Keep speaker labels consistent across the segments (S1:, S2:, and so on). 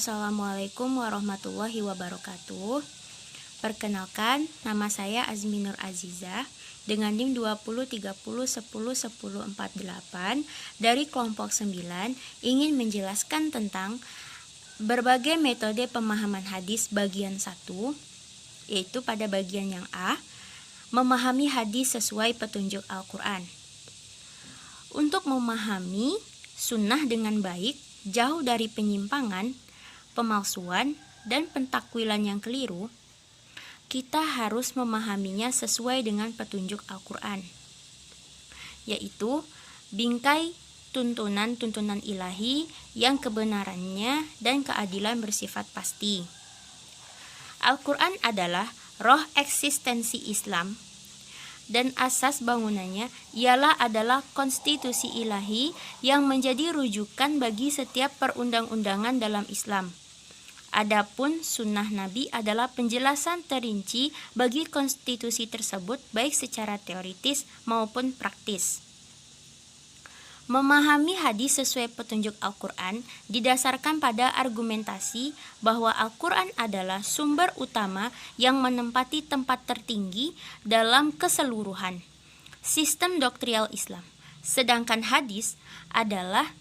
S1: Assalamualaikum warahmatullahi wabarakatuh. Perkenalkan, nama saya Azmi Nur Aziza dengan NIM 2030101048 dari kelompok 9 ingin menjelaskan tentang berbagai metode pemahaman hadis bagian 1, yaitu pada bagian yang A, memahami hadis sesuai petunjuk Al-Quran. Untuk memahami sunnah dengan baik, jauh dari penyimpangan, pemalsuan, dan pentakwilan yang keliru, kita harus memahaminya sesuai dengan petunjuk Al-Quran, yaitu bingkai tuntunan-tuntunan ilahi yang kebenarannya dan keadilan bersifat pasti. Al-Quran adalah roh eksistensi Islam, dan asas bangunannya adalah konstitusi ilahi yang menjadi rujukan bagi setiap perundang-undangan dalam Islam. Adapun sunnah Nabi adalah penjelasan terinci bagi konstitusi tersebut baik secara teoritis maupun praktis. Memahami hadis sesuai petunjuk Al-Quran didasarkan pada argumentasi bahwa Al-Quran adalah sumber utama yang menempati tempat tertinggi dalam keseluruhan sistem doktrinal Islam. Sedangkan hadis adalah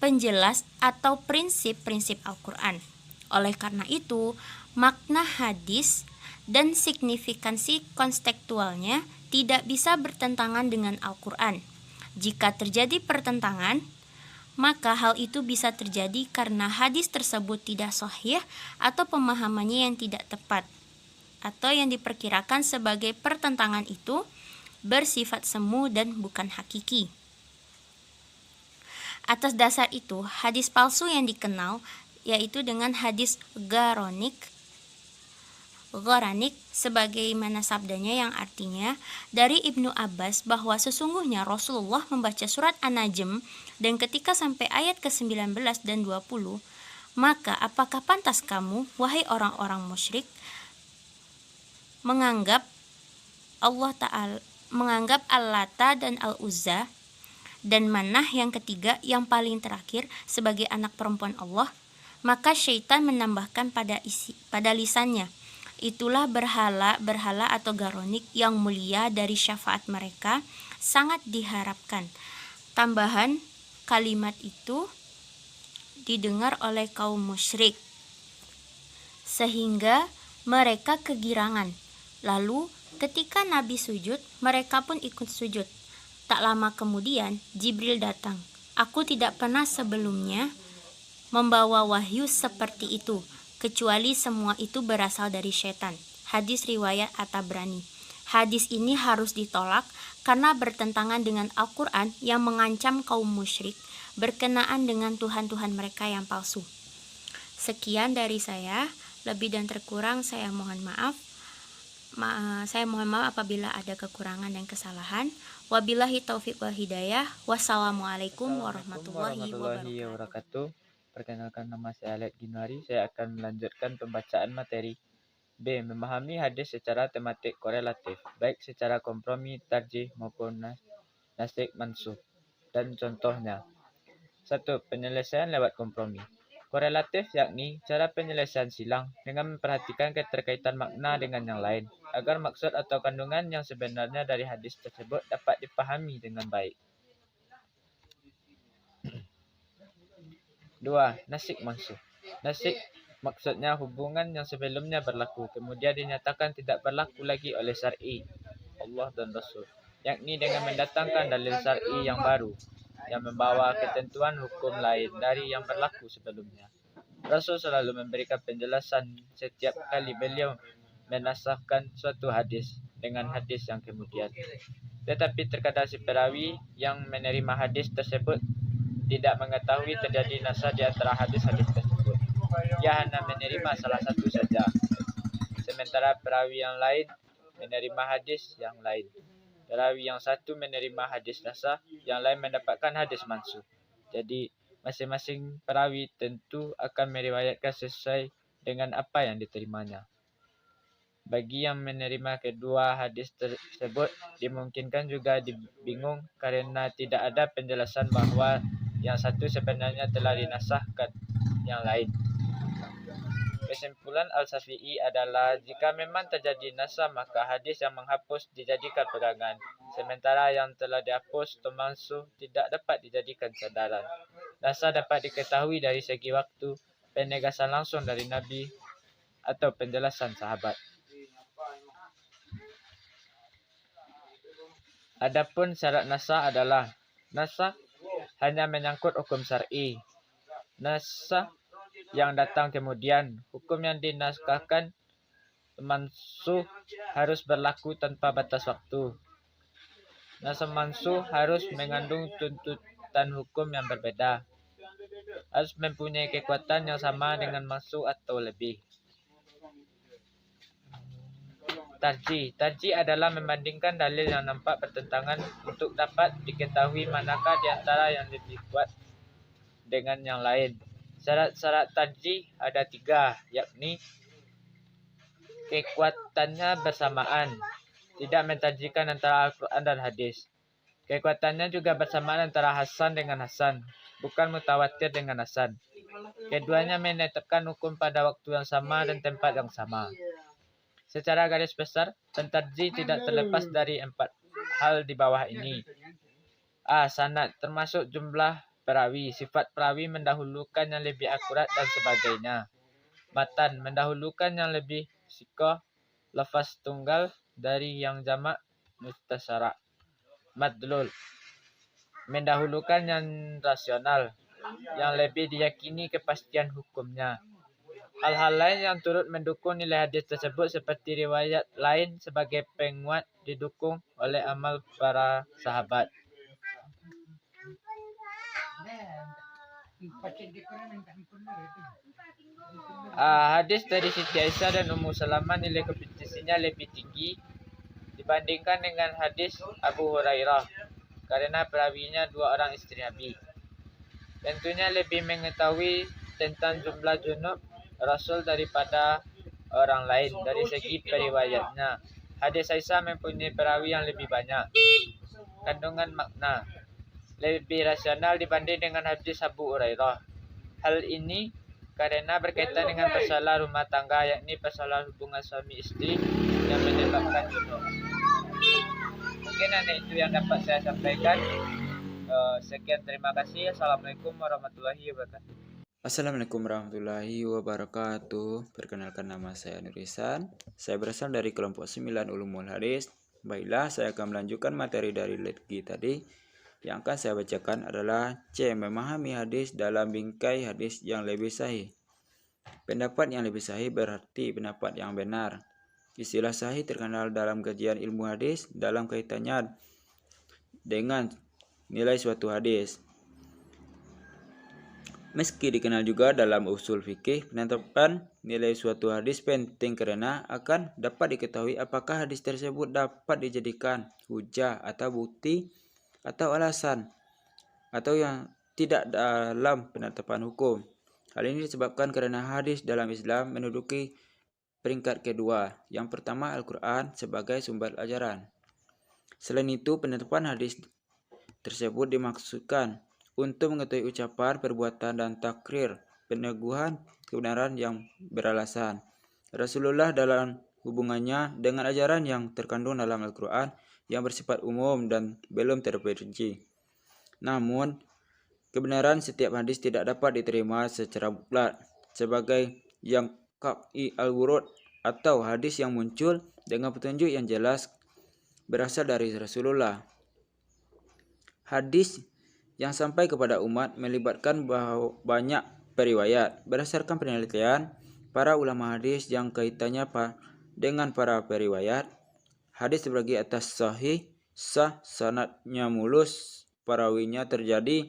S1: penjelas atau prinsip-prinsip Al-Quran. Oleh karena itu, makna hadis dan signifikansi kontekstualnya tidak bisa bertentangan dengan Al-Quran. Jika terjadi pertentangan, maka hal itu bisa terjadi karena hadis tersebut tidak sahih atau pemahamannya yang tidak tepat, atau yang diperkirakan sebagai pertentangan itu bersifat semu dan bukan hakiki. Atas dasar itu, hadis palsu yang dikenal yaitu dengan hadis Gharanik sebagaimana sabdanya yang artinya dari Ibnu Abbas bahwa sesungguhnya Rasulullah membaca surat An-Najm dan ketika sampai ayat ke-19 dan 20, maka apakah pantas kamu, wahai orang-orang musyrik, menganggap Al-Lata dan Al-Uzza dan Manah yang ketiga yang paling terakhir sebagai anak perempuan Allah? Maka syaitan menambahkan pada lisannya, itulah berhala atau garonik yang mulia dari syafaat mereka sangat diharapkan. Tambahan kalimat itu didengar oleh kaum musyrik sehingga mereka kegirangan. Lalu ketika Nabi sujud, mereka pun ikut sujud. Tak lama kemudian Jibril datang. Aku tidak pernah sebelumnya membawa wahyu seperti itu, kecuali semua itu berasal dari setan. Hadis riwayat At-Tabrani. Hadis ini harus ditolak karena bertentangan dengan Al-Quran yang mengancam kaum musyrik berkenaan dengan Tuhan-Tuhan mereka yang palsu. Sekian dari saya, lebih dan terkurang saya mohon maaf. Saya mohon maaf apabila ada kekurangan dan kesalahan. Wabillahi taufiq wal hidayah. Wassalamualaikum warahmatullahi wabarakatuh.
S2: Perkenalkan, nama saya Alek Ginwari. Saya akan melanjutkan pembacaan materi B. Memahami hadis secara tematik korelatif, baik secara kompromi, tarjih maupun nasikh mansukh. Dan contohnya. 1. Penyelesaian lewat kompromi. Korelatif yakni cara penyelesaian silang dengan memperhatikan keterkaitan makna dengan yang lain, agar maksud atau kandungan yang sebenarnya dari hadis tersebut dapat dipahami dengan baik. 2. Nasikh mansukh. Nasikh maksudnya hubungan yang sebelumnya berlaku kemudian dinyatakan tidak berlaku lagi oleh syar'i Allah dan Rasul, yakni dengan mendatangkan dalil syar'i yang baru yang membawa ketentuan hukum lain dari yang berlaku sebelumnya. Rasul selalu memberikan penjelasan setiap kali beliau menasahkan suatu hadis dengan hadis yang kemudian. Tetapi terkadang si perawi yang menerima hadis tersebut tidak mengetahui terjadi nasah di antara hadis-hadis tersebut. Ia hanya menerima salah satu saja, sementara perawi yang lain menerima hadis yang lain. Perawi yang satu menerima hadis nasah, yang lain mendapatkan hadis mansukh. Jadi masing-masing perawi tentu akan meriwayatkan sesuai dengan apa yang diterimanya. Bagi yang menerima kedua hadis tersebut, dimungkinkan juga bingung karena tidak ada penjelasan bahwa yang satu sebenarnya telah dinasahkan yang lain. Kesimpulan Al-Syafi'i adalah jika memang terjadi nasa maka hadis yang menghapus dijadikan pegangan, sementara yang telah dihapus atau mansuh tidak dapat dijadikan sandaran. Nasa dapat diketahui dari segi waktu, penegasan langsung dari Nabi atau penjelasan sahabat. Adapun syarat nasa adalah nasa hanya menyangkut hukum syar'i. Nasa yang datang kemudian, hukum yang dinaskahkan mansuh harus berlaku tanpa batas waktu. Nasa mansuh harus mengandung tuntutan hukum yang berbeda. Harus mempunyai kekuatan yang sama dengan mansuh atau lebih. Tarjih adalah membandingkan dalil yang nampak bertentangan untuk dapat diketahui manakah di antara yang lebih kuat dengan yang lain. Syarat-syarat tarjih ada 3, yakni kekuatannya bersamaan, tidak mentarjihkan antara Al-Quran dan hadis. Kekuatannya juga bersamaan antara Hasan dengan Hasan, bukan mutawatir dengan Hasan. Keduanya menetapkan hukum pada waktu yang sama dan tempat yang sama. Secara garis besar, pentarjih tidak terlepas dari 4 hal di bawah ini. A. Sanad, termasuk jumlah perawi, sifat perawi mendahulukan yang lebih akurat dan sebagainya. Matan, mendahulukan yang lebih sikoh, lafaz tunggal dari yang jamak mustasyara. Madlul, mendahulukan yang rasional, yang lebih diyakini kepastian hukumnya. Hal-hal lain yang turut mendukung nilai hadis tersebut seperti riwayat lain sebagai penguat didukung oleh amal para sahabat. Hadis dari Siti Aisyah dan Ummu Salamah nilai kompetisinya lebih tinggi dibandingkan dengan hadis Abu Hurairah karena perawinya 2 orang istri Nabi. Tentunya lebih mengetahui tentang jumlah junub Rasul daripada orang lain dari segi periwayatnya. Hadis Aisyah mempunyai perawi yang lebih banyak. Kandungan makna lebih rasional dibanding dengan hadis Abu Hurairah. Hal ini karena berkaitan dengan persoalan rumah tangga, yakni persoalan hubungan suami istri yang menyebabkan junub. Mungkin hanya itu yang dapat saya sampaikan. Sekian, terima kasih. Assalamualaikum warahmatullahi wabarakatuh.
S3: Assalamualaikum warahmatullahi wabarakatuh. Perkenalkan, nama saya Nur Ihsan. Saya berasal dari kelompok 9 Ulumul Hadis. Baiklah, saya akan melanjutkan materi dari Letgi tadi. Yang akan saya bacakan adalah C. Memahami hadis dalam bingkai hadis yang lebih sahih. Pendapat yang lebih sahih berarti pendapat yang benar. Istilah sahih terkenal dalam kajian ilmu hadis dalam kaitannya dengan nilai suatu hadis. Meski dikenal juga dalam usul fikih, penetapan nilai suatu hadis penting karena akan dapat diketahui apakah hadis tersebut dapat dijadikan hujah atau bukti atau alasan atau yang tidak dalam penetapan hukum. Hal ini disebabkan karena hadis dalam Islam menduduki peringkat kedua. Yang pertama, Al-Quran sebagai sumber ajaran. Selain itu, penetapan hadis tersebut dimaksudkan untuk mengetahui ucapan, perbuatan, dan takrir peneguhan kebenaran yang beralasan. Rasulullah dalam hubungannya dengan ajaran yang terkandung dalam Al-Quran yang bersifat umum dan belum terperinci. Namun, kebenaran setiap hadis tidak dapat diterima secara mutlak sebagai yang qat'i al-wurud atau hadis yang muncul dengan petunjuk yang jelas berasal dari Rasulullah. Hadis yang sampai kepada umat melibatkan banyak periwayat. Berdasarkan penelitian para ulama hadis yang kaitannya dengan para periwayat, hadis terbagi atas sahih, sah, sanadnya mulus, perawinya terjadi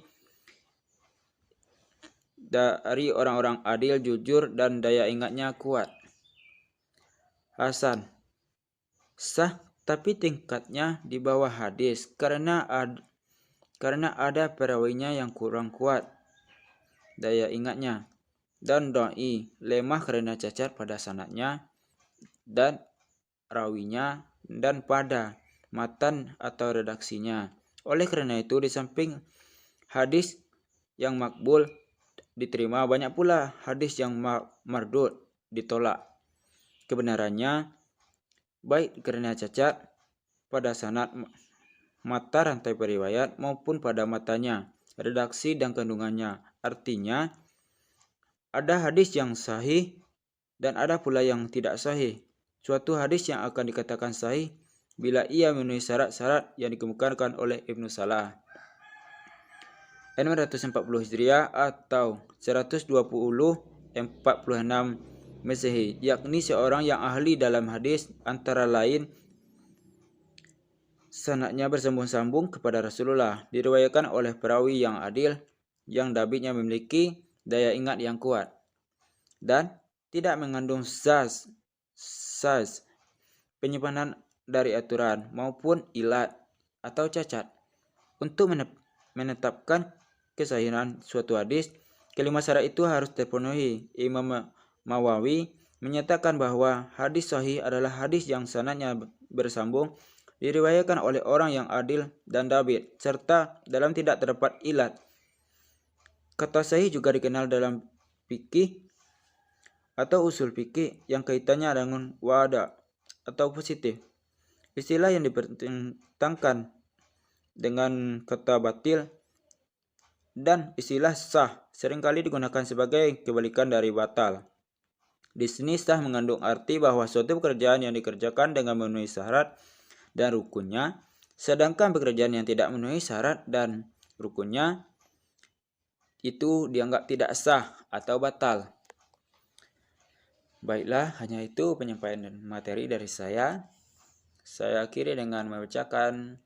S3: dari orang-orang adil, jujur, dan daya ingatnya kuat. Hasan, sah tapi tingkatnya di bawah hadis karena ada perawinya yang kurang kuat daya ingatnya. Dan dai, lemah karena cacat pada sanadnya dan rawinya dan pada matan atau redaksinya. Oleh karena itu, di samping hadis yang makbul diterima, banyak pula hadis yang mardud ditolak. Kebenarannya baik karena cacat pada sanad mata rantai periwayat maupun pada matanya, redaksi dan kandungannya. Artinya, ada hadis yang sahih dan ada pula yang tidak sahih. Suatu hadis yang akan dikatakan sahih bila ia memenuhi syarat-syarat yang dikemukakan oleh Ibnu Salah. N140 Hijriah atau 120-46 Masehi, yakni seorang yang ahli dalam hadis antara lain sanadnya bersambung-sambung kepada Rasulullah, diriwayatkan oleh perawi yang adil, yang dabitnya memiliki daya ingat yang kuat, dan tidak mengandung zaz, penyimpanan dari aturan, maupun ilat atau cacat. Untuk menetapkan kesahihan suatu hadis, kelima syarat itu harus terpenuhi. Imam Nawawi menyatakan bahwa hadis sahih adalah hadis yang sanadnya bersambung, diriwayatkan oleh orang yang adil dan dabit, serta dalam tidak terdapat ilat. Kata sahih juga dikenal dalam fikih atau usul fikih yang kaitannya dengan wada atau positif. Istilah yang dipertentangkan dengan kata batil dan istilah sah seringkali digunakan sebagai kebalikan dari batal. Di sini sah mengandung arti bahwa suatu pekerjaan yang dikerjakan dengan memenuhi syarat dan rukunnya, sedangkan pekerjaan yang tidak memenuhi syarat dan rukunnya itu dianggap tidak sah atau batal. Baiklah, hanya itu penyampaian materi dari saya. Saya akhiri dengan membacakan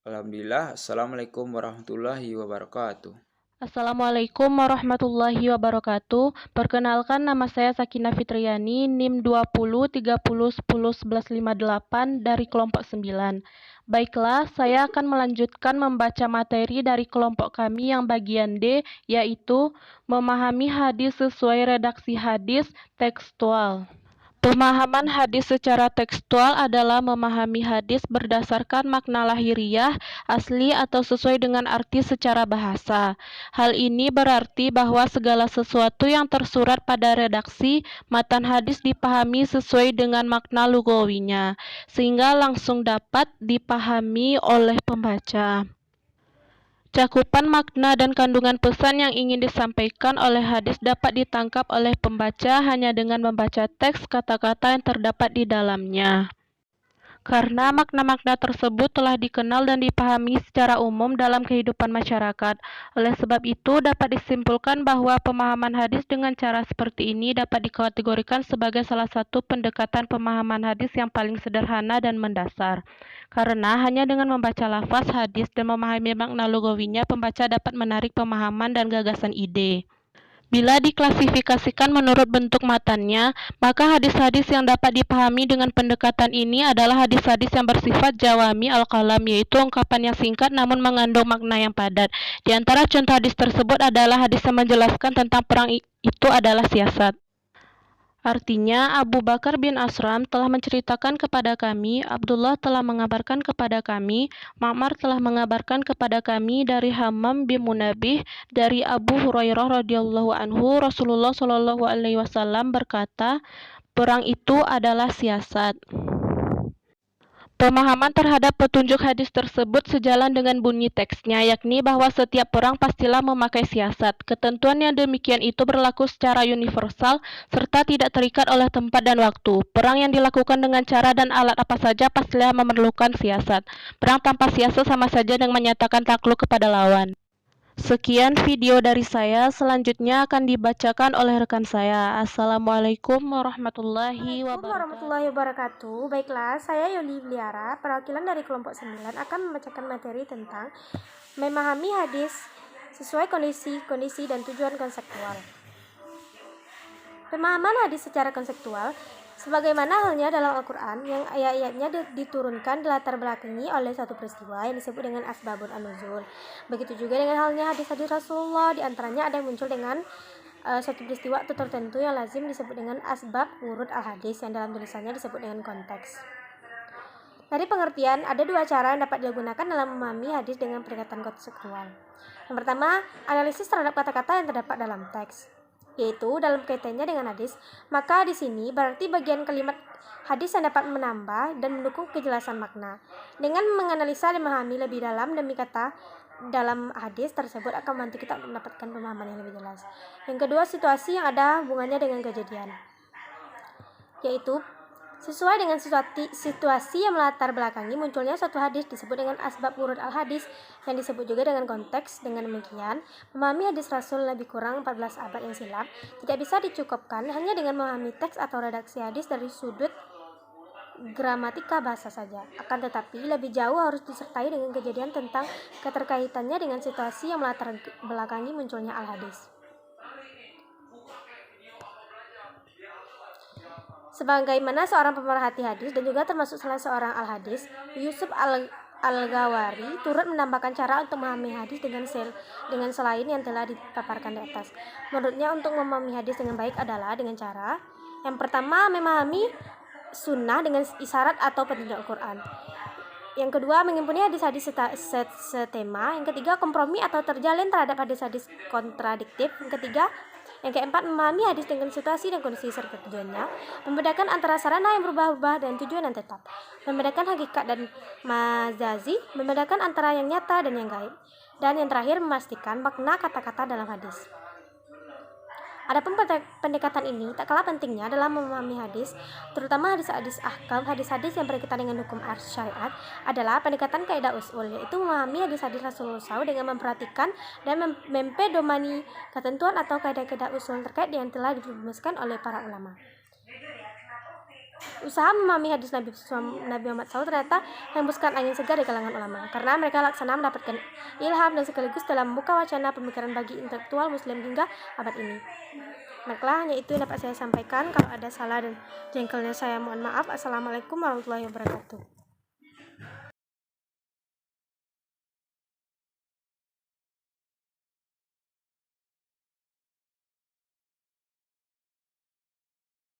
S3: Alhamdulillah. Assalamualaikum warahmatullahi wabarakatuh.
S4: Assalamualaikum warahmatullahi wabarakatuh. Perkenalkan, nama saya Sakinah Fitriani, NIM 2030101158 dari kelompok 9. Baiklah, saya akan melanjutkan membaca materi dari kelompok kami yang bagian D, yaitu memahami hadis sesuai redaksi hadis tekstual. Pemahaman hadis secara tekstual adalah memahami hadis berdasarkan makna lahiriah, asli atau sesuai dengan arti secara bahasa. Hal ini berarti bahwa segala sesuatu yang tersurat pada redaksi matan hadis dipahami sesuai dengan makna lugawinya, sehingga langsung dapat dipahami oleh pembaca. Cakupan makna dan kandungan pesan yang ingin disampaikan oleh hadis dapat ditangkap oleh pembaca hanya dengan membaca teks kata-kata yang terdapat di dalamnya. Karena makna-makna tersebut telah dikenal dan dipahami secara umum dalam kehidupan masyarakat. Oleh sebab itu, dapat disimpulkan bahwa pemahaman hadis dengan cara seperti ini dapat dikategorikan sebagai salah satu pendekatan pemahaman hadis yang paling sederhana dan mendasar. Karena hanya dengan membaca lafaz hadis dan memahami makna lugawinya, pembaca dapat menarik pemahaman dan gagasan ide. Bila diklasifikasikan menurut bentuk matannya, maka hadis-hadis yang dapat dipahami dengan pendekatan ini adalah hadis-hadis yang bersifat jawami al-kalam, yaitu ungkapan yang singkat namun mengandung makna yang padat. Di antara contoh hadis tersebut adalah hadis yang menjelaskan tentang perang itu adalah siasat. Artinya, Abu Bakar bin Asram telah menceritakan kepada kami, Abdullah telah mengabarkan kepada kami, Ma'mar telah mengabarkan kepada kami dari Hammam bin Munabih, dari Abu Hurairah radhiyallahu anhu, Rasulullah shallallahu alaihi wasallam berkata, perang itu adalah siasat. Pemahaman terhadap petunjuk hadis tersebut sejalan dengan bunyi teksnya, yakni bahwa setiap perang pastilah memakai siasat. Ketentuan yang demikian itu berlaku secara universal serta tidak terikat oleh tempat dan waktu. Perang yang dilakukan dengan cara dan alat apa saja pastilah memerlukan siasat. Perang tanpa siasat sama saja dengan menyatakan takluk kepada lawan. Sekian video dari saya, selanjutnya akan dibacakan oleh rekan saya. Assalamualaikum warahmatullahi
S5: wabarakatuh. Baiklah, saya Yoli Bliara, perwakilan dari kelompok 9 akan membacakan materi tentang memahami hadis sesuai kondisi dan tujuan konseptual. Pemahaman hadis secara konseptual sebagaimana halnya dalam Al-Quran yang ayat-ayatnya diturunkan dilatar belakangi oleh satu peristiwa yang disebut dengan asbabun an-nuzul. Begitu juga dengan halnya hadis-hadis Rasulullah, diantaranya ada yang muncul dengan suatu peristiwa tertentu yang lazim disebut dengan asbab wurud al-hadis yang dalam tulisannya disebut dengan konteks. Dari pengertian, ada dua cara yang dapat digunakan dalam memahami hadis dengan pendekatan konseptual. Yang pertama, analisis terhadap kata-kata yang terdapat dalam teks. yaitu dalam kaitannya dengan hadis. Maka di sini berarti bagian kalimat hadis yang dapat menambah dan mendukung kejelasan makna. Dengan menganalisa dan memahami lebih dalam demi kata dalam hadis tersebut akan membantu kita untuk mendapatkan pemahaman yang lebih jelas. Yang kedua, situasi yang ada hubungannya dengan kejadian, yaitu sesuai dengan situasi yang melatar belakangi munculnya suatu hadis disebut dengan asbab wurud al-hadis, yang disebut juga dengan konteks. Dengan demikian, memahami hadis Rasul lebih kurang 14 abad yang silam tidak bisa dicukupkan hanya dengan memahami teks atau redaksi hadis dari sudut gramatika bahasa saja, akan tetapi lebih jauh harus disertai dengan kejadian tentang keterkaitannya dengan situasi yang melatar belakangi munculnya al-hadis. Sebagaimana seorang pemerhati hadis dan juga termasuk salah seorang al-hadis, Yusuf Al-Ghawari turut menambahkan cara untuk memahami hadis dengan selain yang telah dipaparkan di atas. Menurutnya, untuk memahami hadis dengan baik adalah dengan cara yang pertama, memahami sunnah dengan isyarat atau petunjuk Al-Quran. Yang kedua, mengimpuni hadis-hadis setema. Yang ketiga, kompromi atau terjalin terhadap hadis-hadis kontradiktif. Yang keempat, memahami hadis dengan situasi dan kondisi serta tujuannya, membedakan antara sarana yang berubah-ubah dan tujuan yang tetap, membedakan hakikat dan majazi, membedakan antara yang nyata dan yang gaib, dan yang terakhir, memastikan makna kata-kata dalam hadis. Adapun pendekatan ini tak kalah pentingnya dalam memahami hadis, terutama hadis-hadis ahkam, hadis-hadis yang berkaitan dengan hukum syariat, adalah pendekatan kaidah usul, yaitu memahami hadis-hadis Rasulullah SAW dengan memperhatikan dan mempedomani ketentuan atau kaidah-kaidah usul terkait yang telah dirumuskan oleh para ulama. Usaha memahami hadis Nabi Muhammad SAW ternyata hembuskan angin segar di kalangan ulama, karena mereka laksana mendapatkan ilham dan sekaligus telah membuka wacana pemikiran bagi intelektual muslim hingga abad ini. Baiklah, hanya itu yang dapat saya sampaikan. Kalau ada salah dan jengkelnya saya mohon maaf. Assalamualaikum warahmatullahi wabarakatuh.